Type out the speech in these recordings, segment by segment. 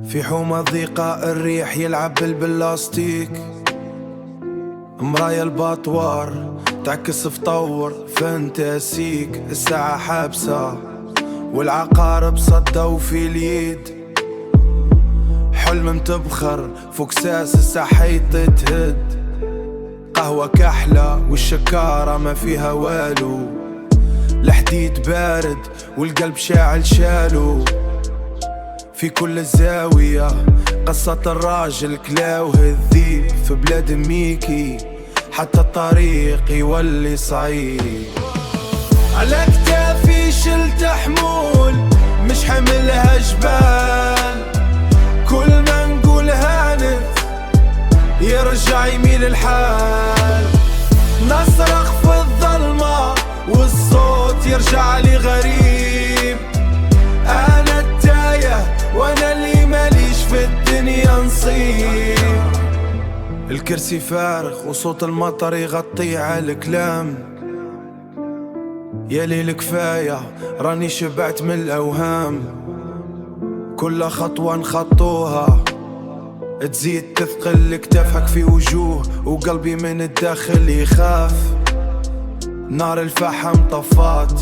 في حومة ضيقة الريح يلعب بالبلاستيك، مرايا الباطوار تعكس في طور فانتاسيك. الساعة حابسة والعقارب صدوا في اليد، حلم متبخر فوق ساس الساحيط تهد. قهوة كحلة والشكارة ما فيها والو، الحديد بارد والقلب شاعل شالو. في كل زاوية قصة الراجل كلاوه الذيب، في بلاد ميكي حتى الطريق يولي صعيب. على كتافي شلت حمول مش حملها جبال، كل ما نقول هانت يرجع يميل الحال. نصرخ في الظلمة والصوت يرجع لي غريب، أنا التايه وأنا اللي ماليش في الدنيا نصيب. الكرسي فارغ وصوت المطر يغطي على الكلام، يا ليل كفاية راني شبعت من الأوهام. كل خطوة نخطوها تزيد تثقل كتافك في وجوه، وقلبي من الداخل يخاف. نار الفحم طفات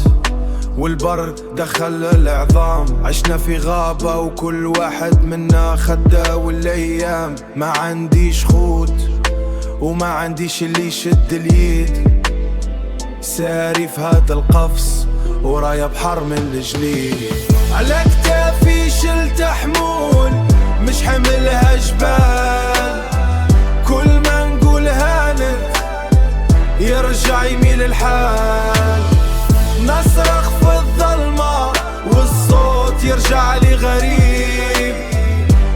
والبرد دخل العظام، عشنا في غابة وكل واحد منا خده والايام. ما عنديش خوت وما عنديش اللي يشد اليد، ساري في هذا القفص ورايا بحر من الجليد. على كتافي شلت حمول مش حملها جبال، كل ما نقول هانت يرجع يميل الحال. نصرخ في الظلمة والصوت يرجع لي غريب،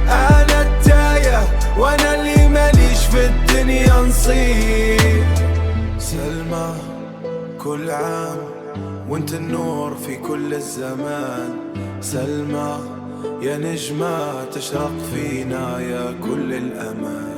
أنا التايه وأنا اللي ماليش في الدنيا نصيب. سلمى كل عام وانت النور في كل الزمان، سلمى يا نجمة تشرق فينا يا كل الأمان.